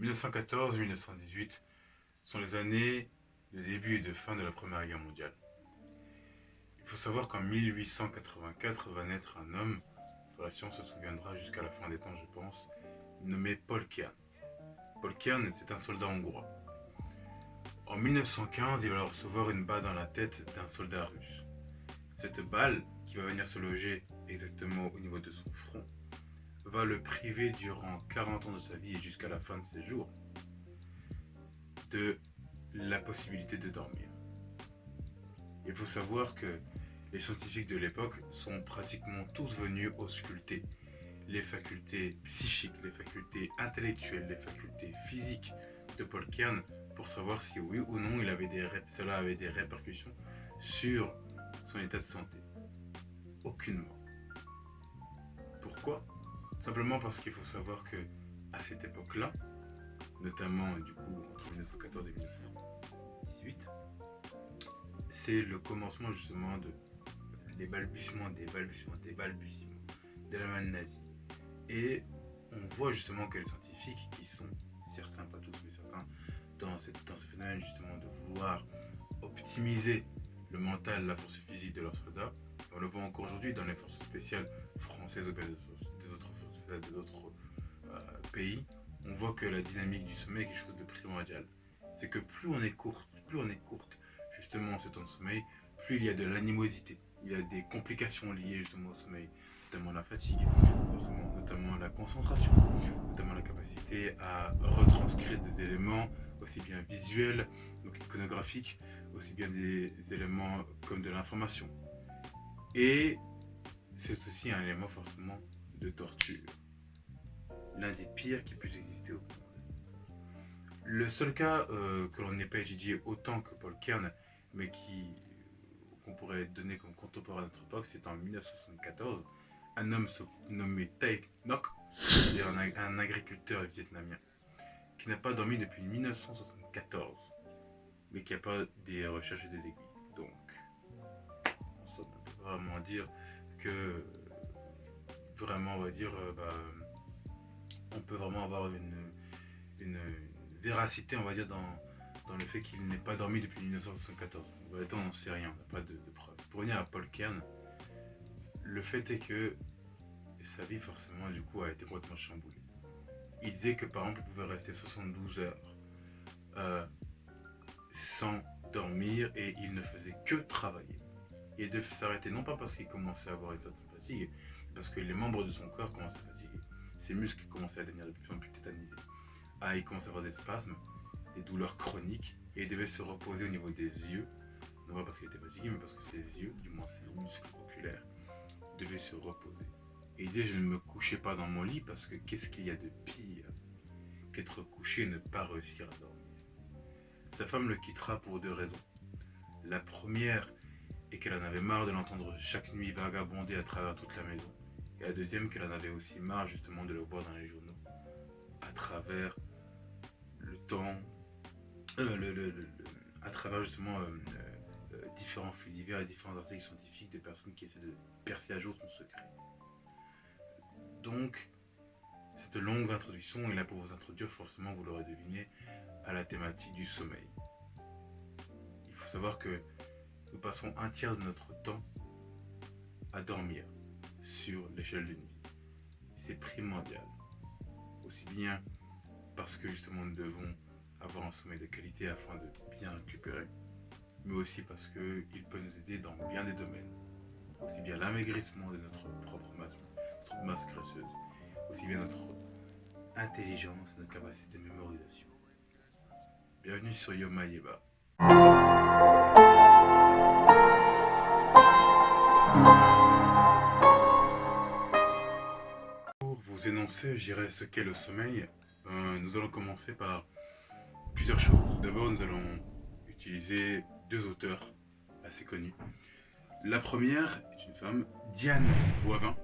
1914-1918 sont les années de début et de fin de la Première Guerre mondiale. Il faut savoir qu'en 1884 va naître un homme, dont la science se souviendra jusqu'à la fin des temps je pense, nommé Paul Kern. Paul Kern, c'est un soldat hongrois. En 1915, il va recevoir une balle dans la tête d'un soldat russe. Cette balle, qui va venir se loger exactement au niveau de son front, va le priver durant 40 ans de sa vie et jusqu'à la fin de ses jours de la possibilité de dormir. Il faut savoir que les scientifiques de l'époque sont pratiquement tous venus ausculter les facultés psychiques, les facultés intellectuelles, les facultés physiques de Paul Kern pour savoir si oui ou non cela avait des répercussions sur son état de santé. Aucunement. Pourquoi ? Simplement parce qu'il faut savoir que à cette époque-là, notamment du coup entre 1914 et 1918, c'est le commencement justement des balbutiements de l'Allemagne nazie. Et on voit justement que les scientifiques, qui sont certains, pas tous, mais certains, dans ce phénomène justement de vouloir optimiser le mental, la force physique de leurs soldats, on le voit encore aujourd'hui dans les forces spéciales françaises ou des autres forces spéciales d'autres pays, on voit que la dynamique du sommeil est quelque chose de primordial. C'est que plus on est courte justement ce temps de sommeil, plus il y a de l'animosité, il y a des complications liées justement au sommeil, notamment la fatigue, notamment la concentration, notamment la capacité à retranscrire des éléments aussi bien visuels, donc iconographiques, aussi bien des éléments comme de l'information. Et c'est aussi un élément forcément de torture. L'un des pires qui puisse exister au monde. Le seul cas que l'on n'ait pas étudié autant que Paul Kern, mais qu'on pourrait donner comme contemporain de notre époque, c'est en 1974, un homme nommé Tay Ngoc, c'est un agriculteur vietnamien, qui n'a pas dormi depuis 1974, mais qui n'a pas des recherches et des aiguilles. Donc, en somme, on peut vraiment dire que, vraiment, on va dire, on peut vraiment avoir une véracité, on va dire, dans le fait qu'il n'ait pas dormi depuis 1974. En vrai, on n'en sait rien, on n'a pas de preuves. Pour revenir à Paul Kern, le fait est que sa vie, forcément, du coup, a été complètement chamboulée. Il disait que, par exemple, il pouvait rester 72 heures sans dormir et il ne faisait que travailler. Il devait s'arrêter, non pas parce qu'il commençait à avoir une certaine fatigue, mais parce que les membres de son corps commençaient à fatiguer. Ses muscles commençaient à devenir de plus en plus tétanisés. Il commençait à avoir des spasmes, des douleurs chroniques, et il devait se reposer au niveau des yeux, non pas parce qu'il était fatigué, mais parce que ses yeux, du moins ses muscles oculaires, devaient se reposer. Et il disait, je ne me couchais pas dans mon lit parce que qu'est-ce qu'il y a de pire qu'être couché et ne pas réussir à dormir. Sa femme le quittera pour deux raisons. La première est qu'elle en avait marre de l'entendre chaque nuit vagabonder à travers toute la maison. Et la deuxième, qu'elle en avait aussi marre justement de le voir dans les journaux, à travers le temps, à travers justement différents faits divers et différents articles scientifiques de personnes qui essaient de percer à jour son secret. Donc, cette longue introduction est là pour vous introduire, forcément, vous l'aurez deviné, à la thématique du sommeil. Il faut savoir que nous passons un tiers de notre temps à dormir sur l'échelle d'une vie. C'est primordial. Aussi bien parce que justement nous devons avoir un sommeil de qualité afin de bien récupérer, mais aussi parce qu'il peut nous aider dans bien des domaines. Aussi bien l'amaigrissement de notre propre masse graisseuse, aussi bien notre intelligence et notre capacité de mémorisation. Bienvenue sur Yoma Yeba. Pour vous énoncer, je dirais ce qu'est le sommeil, nous allons commencer par plusieurs choses. D'abord, nous allons utiliser deux auteurs assez connus. La première est une femme, Diane Boivin,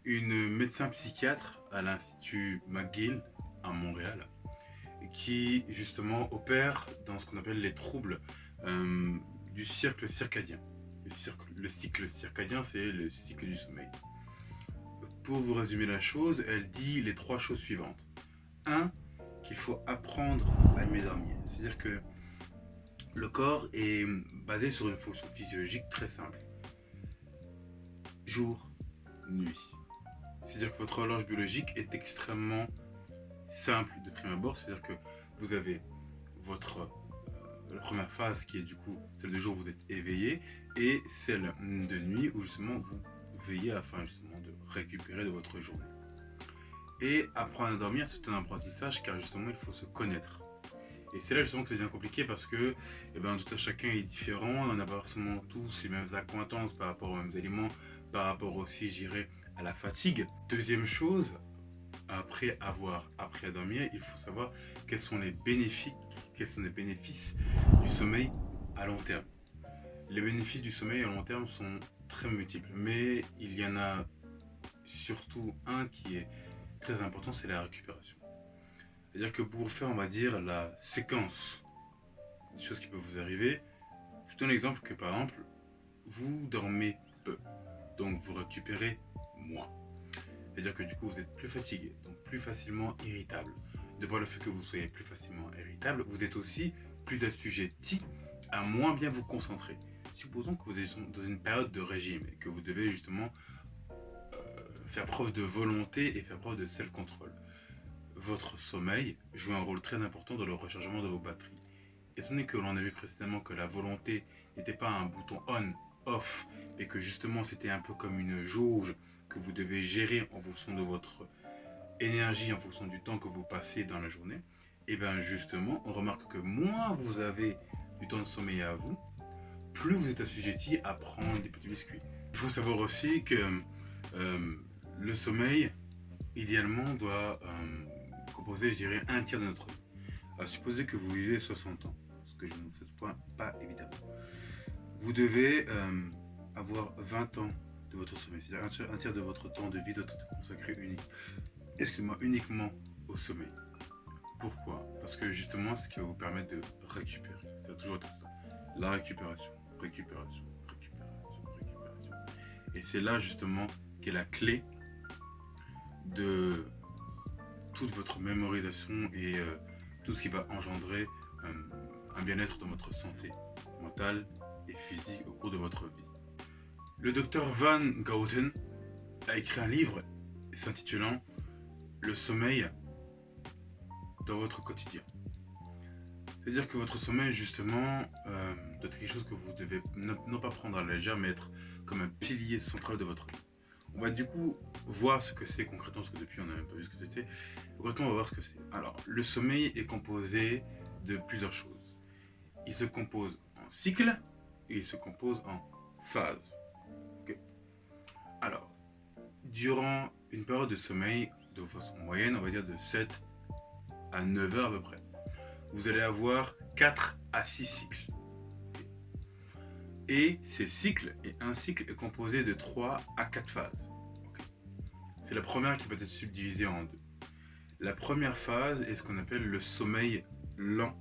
une médecin psychiatre à l'Institut McGill à Montréal, qui justement opère dans ce qu'on appelle les troubles du cycle circadien. Le cycle circadien, c'est le cycle du sommeil. Pour vous résumer la chose, elle dit les trois choses suivantes. 1. qu'il faut apprendre à mieux dormir. C'est-à-dire que le corps est basé sur une fonction physiologique très simple. Jour, nuit. C'est-à-dire que votre horloge biologique est extrêmement simple de prime abord. C'est-à-dire que vous avez la première phase qui est du coup celle de jour où vous êtes éveillé et celle de nuit où justement vous veillez afin justement de récupérer de votre journée. Et apprendre à dormir, c'est un apprentissage car justement il faut se connaître. Et c'est là justement que ça devient compliqué parce que tout à chacun est différent, on n'a pas forcément tous les mêmes accointances par rapport aux mêmes aliments, par rapport aussi, j'irais, à la fatigue. Deuxième chose, après avoir appris à dormir, il faut savoir quels sont les bénéfices du sommeil à long terme. Les bénéfices du sommeil à long terme sont très multiples, mais il y en a surtout un qui est très important, c'est la récupération. C'est-à-dire que pour faire, on va dire, la séquence des choses qui peuvent vous arriver, je donne l'exemple que par exemple, vous dormez peu, donc vous récupérez moins. C'est-à-dire que du coup, vous êtes plus fatigué, donc plus facilement irritable. De par le fait que vous soyez plus facilement irritable, vous êtes aussi plus assujetti à moins bien vous concentrer. Supposons que vous êtes dans une période de régime et que vous devez justement faire preuve de volonté et faire preuve de self-control. Votre sommeil joue un rôle très important dans le rechargement de vos batteries. Étant donné que l'on a vu précédemment que la volonté n'était pas un bouton on, off, et que justement c'était un peu comme une jauge que vous devez gérer en fonction de votre énergie, en fonction du temps que vous passez dans la journée, et bien justement, on remarque que moins vous avez du temps de sommeil à vous, plus vous êtes assujetti à prendre des petits biscuits. Il faut savoir aussi que le sommeil, idéalement, doit composer, je dirais, un tiers de notre vie. À supposer que vous vivez 60 ans, ce que je ne vous souhaite pas évidemment. Vous devez avoir 20 ans de votre sommeil, c'est-à-dire un tiers de votre temps de vie doit être consacré uniquement au sommeil. Pourquoi? Parce que justement, c'est ce qui va vous permettre de récupérer. Ça a toujours été ça. La récupération. Et c'est là justement qu'est la clé de toute votre mémorisation et tout ce qui va engendrer un bien-être dans votre santé mentale et physique au cours de votre vie. Le docteur Van Gouten a écrit un livre s'intitulant Le sommeil dans votre quotidien. C'est-à-dire que votre sommeil, justement, doit être quelque chose que vous devez non pas prendre à la légère, mais être comme un pilier central de votre vie. On va du coup voir ce que c'est concrètement, parce que depuis on n'a même pas vu ce que c'était. Concrètement, on va voir ce que c'est. Alors, le sommeil est composé de plusieurs choses. Il se compose en cycle et il se compose en phase. Okay. Alors, durant une période de sommeil, de façon moyenne, on va dire de 7 à 9 heures à peu près, vous allez avoir 4 à 6 cycles. Et ces cycles, et un cycle est composé de 3 à 4 phases. Okay. C'est la première qui peut être subdivisée en deux. La première phase est ce qu'on appelle le sommeil lent,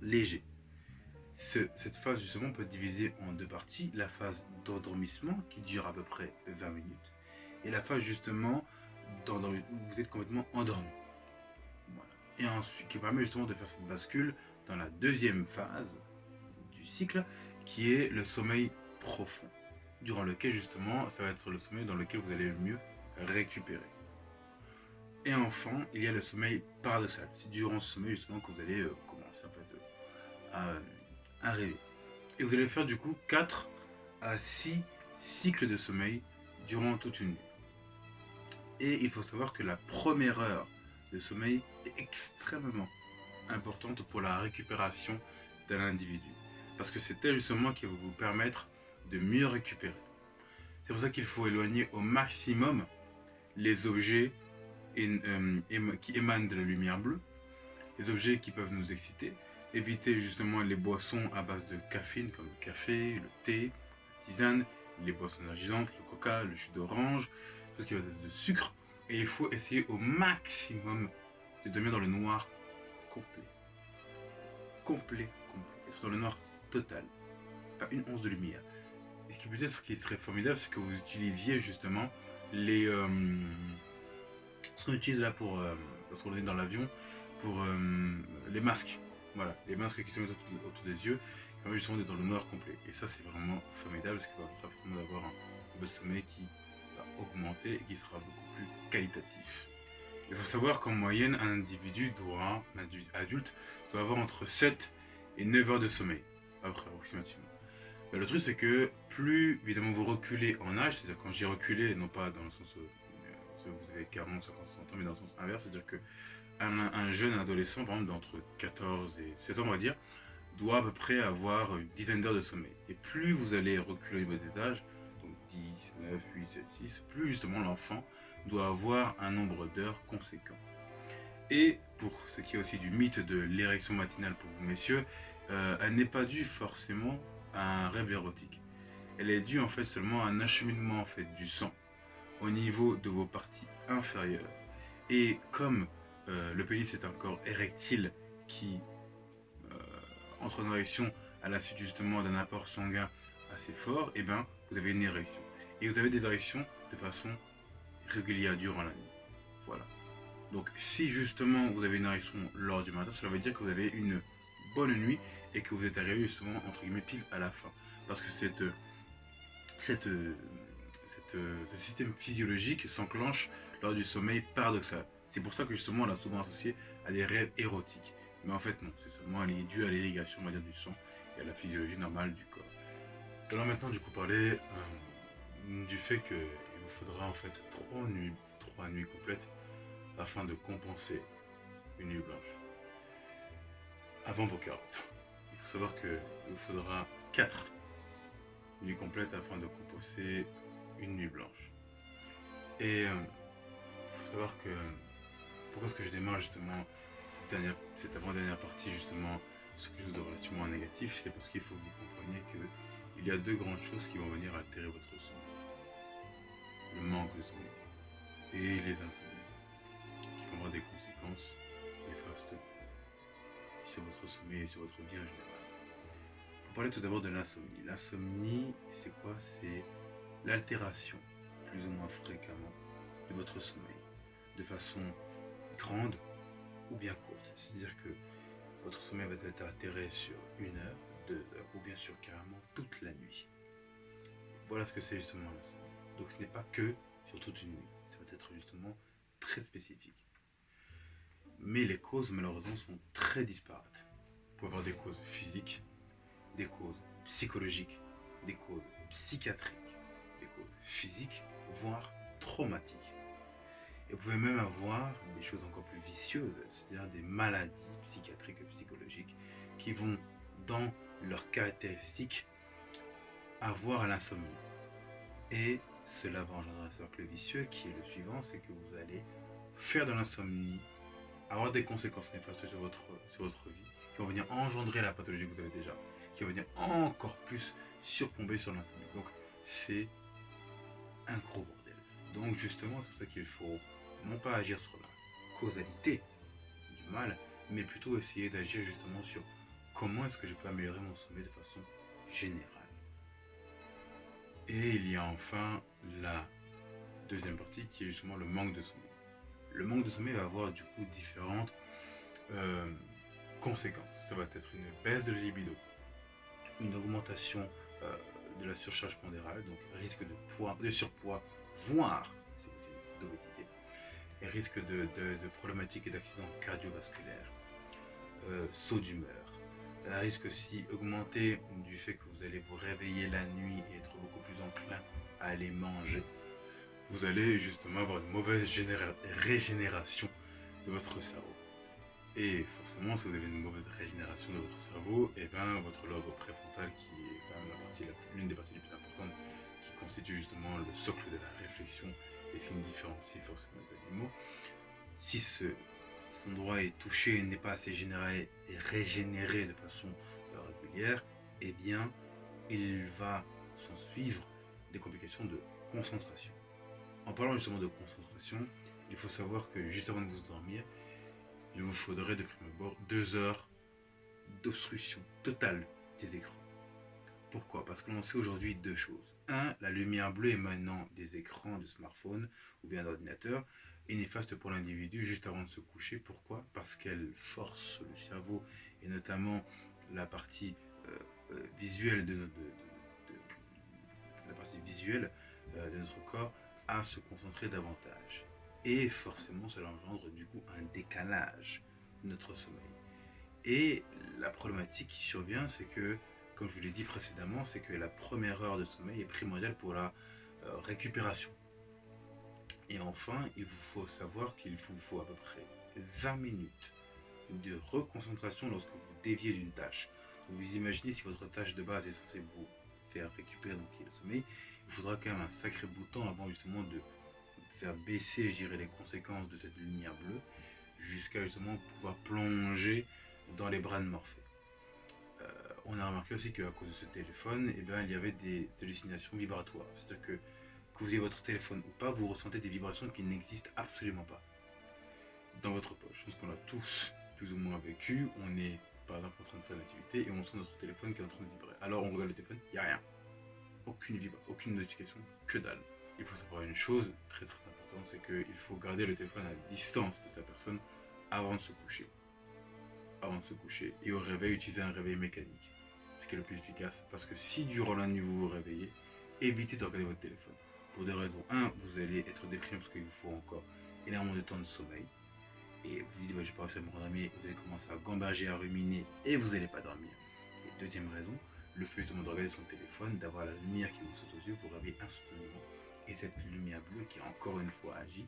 léger. Cette phase justement peut être divisée en deux parties. La phase d'endormissement qui dure à peu près 20 minutes. Et la phase justement où vous êtes complètement endormi. Voilà. Et ensuite, qui permet justement de faire cette bascule dans la deuxième phase du cycle, qui est le sommeil profond, durant lequel justement, ça va être le sommeil dans lequel vous allez le mieux récupérer. Et enfin, il y a le sommeil paradoxal. C'est durant ce sommeil justement que vous allez commencer en fait à rêver. Et vous allez faire du coup 4 à 6 cycles de sommeil durant toute une nuit. Et il faut savoir que la première heure de sommeil est extrêmement importante pour la récupération d'un individu. Parce que c'est elle justement qui va vous permettre de mieux récupérer. C'est pour ça qu'il faut éloigner au maximum les objets qui émanent de la lumière bleue, les objets qui peuvent nous exciter, éviter justement les boissons à base de caféine comme le café, le thé, la tisane, les boissons énergisantes, le coca, le jus d'orange, tout ce qui va être de sucre. Et il faut essayer au maximum de dormir dans le noir complet. Être dans le noir total. Pas une once de lumière. Et ce qui peut être ce qui serait formidable, c'est que vous utilisiez justement les... ce qu'on utilise là pour lorsqu'on est dans l'avion, pour les masques. Voilà, les masques qui se mettent autour des yeux, qui permettent justement d'être dans le noir complet. Et ça, c'est vraiment formidable, parce qu'il va permettre forcément d'avoir un niveau de sommeil qui va augmenter et qui sera beaucoup plus qualitatif. Il faut savoir qu'en moyenne, un adulte, doit avoir entre 7 et 9 heures de sommeil, après approximativement. Mais le truc, c'est que plus évidemment vous reculez en âge, c'est-à-dire quand j'ai reculé, non pas dans le sens où vous avez 40, 50, 60 ans, mais dans le sens inverse, c'est-à-dire que un jeune adolescent, par exemple, d'entre 14 et 16 ans, on va dire, doit à peu près avoir une dizaine d'heures de sommeil. Et plus vous allez reculer au niveau des âges, donc 10, 9, 8, 7, 6, plus justement l'enfant doit avoir un nombre d'heures conséquent. Et pour ce qui est aussi du mythe de l'érection matinale pour vous messieurs, elle n'est pas due forcément à un rêve érotique. Elle est due en fait seulement à un acheminement en fait du sang au niveau de vos parties inférieures. Et comme le pénis est un corps érectile qui entre en érection à la suite justement d'un apport sanguin assez fort, et ben vous avez une érection. Et vous avez des érections de façon régulière durant la nuit. Voilà. Donc si justement vous avez une érection lors du matin, cela veut dire que vous avez une bonne nuit et que vous êtes arrivé justement entre guillemets pile à la fin. Parce que cette, ce système physiologique s'enclenche lors du sommeil paradoxal. C'est pour ça que justement on l'a souvent associé à des rêves érotiques. Mais en fait non, c'est seulement dû à l'irrigation du sang et à la physiologie normale du corps. Nous allons maintenant du coup parler du fait qu'il vous faudra en fait 3 nuits complètes afin de compenser une nuit blanche avant vos 40. Il faut savoir qu'il vous faudra 4 nuits complètes afin de compenser une nuit blanche. Et il faut savoir que pourquoi est-ce que je démarre justement cette avant-dernière partie justement sur quelque chose de relativement négatif, c'est parce qu'il faut que vous compreniez qu'il y a 2 grandes choses qui vont venir altérer votre sommeil. Le manque de sommeil et les insomnies, qui vont avoir des conséquences néfastes sur votre sommeil et sur votre vie en général. Pour parler tout d'abord de l'insomnie. L'insomnie, c'est quoi? C'est l'altération, plus ou moins fréquemment, de votre sommeil, de façon grande ou bien courte. C'est-à-dire que votre sommeil va être altéré sur 1 heure, 2 heures, ou bien sur carrément toute la nuit. Voilà ce que c'est justement l'insomnie. Donc ce n'est pas que sur toute une nuit, ça va être justement très spécifique. Mais les causes malheureusement sont très disparates. Vous pouvez avoir des causes physiques, des causes psychologiques, des causes psychiatriques, des causes physiques, voire traumatiques. Et vous pouvez même avoir des choses encore plus vicieuses, c'est-à-dire des maladies psychiatriques et psychologiques qui vont, dans leurs caractéristiques, avoir l'insomnie. Et cela va engendrer un cercle vicieux qui est le suivant, c'est que vous allez faire de l'insomnie, avoir des conséquences néfastes sur votre vie, qui vont venir engendrer la pathologie que vous avez déjà, qui vont venir encore plus surplomber sur l'insomnie. Donc c'est un gros bordel. Donc justement, c'est pour ça qu'il faut non pas agir sur la causalité du mal, mais plutôt essayer d'agir justement sur comment est-ce que je peux améliorer mon sommeil de façon générale. Et il y a enfin la deuxième partie qui est justement le manque de sommeil. Le manque de sommeil va avoir du coup différentes conséquences. Ça va être une baisse de libido, une augmentation de la surcharge pondérale, donc risque de surpoids, voire, si possible, d'obésité, et risque de problématiques et d'accidents cardiovasculaires, saut d'humeur. Un risque aussi augmenté du fait que vous allez vous réveiller la nuit et être beaucoup plus enclin à aller manger. Vous allez justement avoir une mauvaise régénération de votre cerveau. Et forcément, si vous avez une mauvaise régénération de votre cerveau, et bien votre lobe préfrontal, qui est quand même l'une des parties les plus importantes, qui constitue justement le socle de la réflexion et ce qui nous différencie forcément des animaux, si cet endroit est touché et n'est pas assez régénéré de façon régulière, eh bien, il va s'en suivre des complications de concentration. En parlant justement de concentration, il faut savoir que juste avant de vous endormir, il vous faudrait de prime abord 2 heures d'obstruction totale des écrans. Pourquoi? Parce que l'on sait aujourd'hui 2 choses. 1, la lumière bleue émanant des écrans de smartphone ou bien d'ordinateur est néfaste pour l'individu juste avant de se coucher. Pourquoi? Parce qu'elle force le cerveau et notamment la partie visuelle la partie visuelle de notre corps à se concentrer davantage. Et forcément, cela engendre du coup un décalage de notre sommeil. Et la problématique qui survient, c'est que, comme je vous l'ai dit précédemment, c'est que la première heure de sommeil est primordiale pour la récupération. Et enfin, il vous faut savoir qu'il vous faut à peu près 20 minutes de reconcentration lorsque vous déviez d'une tâche. Vous imaginez si votre tâche de base est censée vous faire récupérer donc le sommeil, il faudra quand même un sacré bout de temps avant justement de faire baisser, je dirais, les conséquences de cette lumière bleue jusqu'à justement pouvoir plonger dans les bras de Morphée. On a remarqué aussi qu'à cause de ce téléphone, eh bien, il y avait des hallucinations vibratoires. C'est-à-dire que vous ayez votre téléphone ou pas, vous ressentez des vibrations qui n'existent absolument pas dans votre poche. Parce qu'on a tous plus ou moins vécu, on est par exemple en train de faire une activité et on sent notre téléphone qui est en train de vibrer. Alors on regarde le téléphone, il n'y a rien. Aucune notification, que dalle. Il faut savoir une chose très très importante, c'est qu'il faut garder le téléphone à distance de sa personne avant de se coucher. Avant de se coucher. Et au réveil, utiliser un réveil mécanique. Ce qui est le plus efficace. Parce que si durant la nuit vous vous réveillez, évitez de regarder votre téléphone. Pour deux raisons. Un, vous allez être déprimé parce qu'il vous faut encore énormément de temps de sommeil. Et vous dites, bah, j'ai pas réussi à me rendormir, vous allez commencer à gamberger, à ruminer et vous n'allez pas dormir. Et deuxième raison, le fait justement de regarder son téléphone, d'avoir la lumière qui vous saute aux yeux, vous réveille instantanément. Et cette lumière bleue qui encore une fois agit,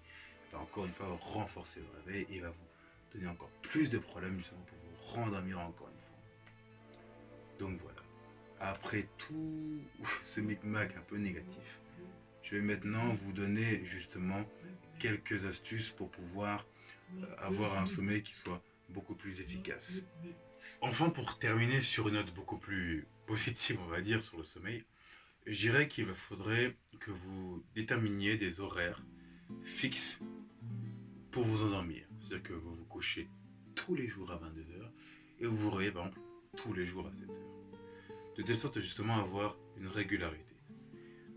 va encore une fois renforcer le réveil et va vous donner encore plus de problèmes justement pour vous rendormir encore une fois. Donc voilà. Après tout ce micmac un peu négatif, je vais maintenant vous donner justement quelques astuces pour pouvoir avoir un sommeil qui soit beaucoup plus efficace. Enfin, pour terminer sur une note beaucoup plus positive, on va dire, sur le sommeil, je dirais qu'il faudrait que vous déterminiez des horaires fixes pour vous endormir. C'est-à-dire que vous vous couchez tous les jours à 22h et vous vous réveillez par exemple tous les jours à 7h. De telle sorte justement à avoir une régularité.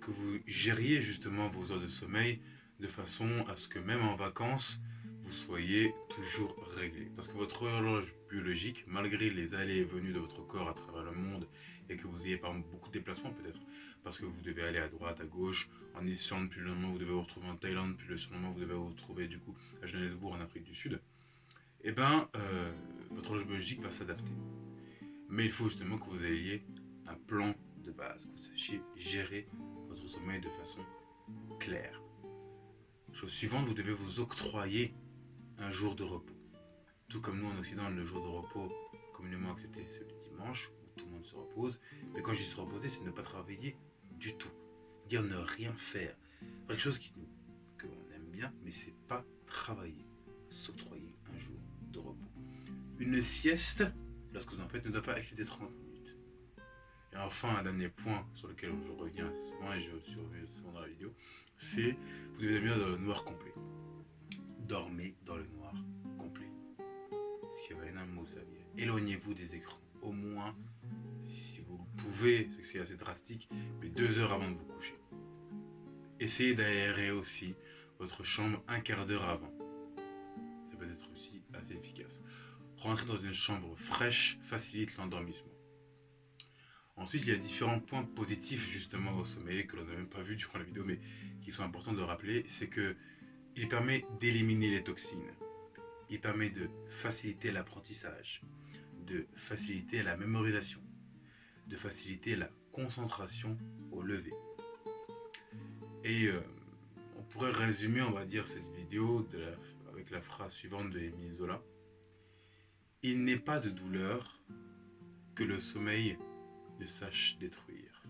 Que vous gériez justement vos heures de sommeil de façon à ce que même en vacances, vous soyez toujours réglé. Parce que votre horloge biologique, malgré les allées et venues de votre corps à travers le monde, et que vous ayez par exemple beaucoup de déplacements peut-être, parce que vous devez aller à droite, à gauche, en Islande, puis le lendemain vous devez vous retrouver en Thaïlande, puis le surlendemain vous devez vous retrouver du coup à Johannesburg en Afrique du Sud, et ben votre horloge biologique va s'adapter. Mais il faut justement que vous ayez un plan de base, que vous sachiez gérer votre sommeil de façon claire. Chose suivante, vous devez vous octroyer un jour de repos. Tout comme nous en Occident, le jour de repos communément accepté, c'est le dimanche, où tout le monde se repose. Mais quand je dis se reposer, c'est ne pas travailler du tout. Dire ne rien faire. Quelque chose qu'on aime bien, mais c'est pas travailler. S'octroyer un jour de repos. Une sieste, lorsque vous en faites, ne doit pas excéder 30 minutes. Et enfin, un dernier point sur lequel je reviens assez souvent, et je aussi reviens souvent dans la vidéo, c'est vous devez dormir dans le noir complet. Dormez dans le noir complet. Ce qui va énormément vous servir. Éloignez-vous des écrans. Au moins, si vous le pouvez, c'est assez drastique, mais 2 heures avant de vous coucher. Essayez d'aérer aussi votre chambre un quart d'heure avant. Ça peut être aussi assez efficace. Rentrer dans une chambre fraîche facilite l'endormissement. Ensuite, il y a différents points positifs justement au sommeil que l'on n'a même pas vu durant la vidéo, mais qui sont importants de rappeler. C'est que il permet d'éliminer les toxines. Il permet de faciliter l'apprentissage, de faciliter la mémorisation, de faciliter la concentration au lever. Et on pourrait résumer, on va dire, cette vidéo avec la phrase suivante de Émile Zola. Il n'est pas de douleur que le sommeil ne sache détruire.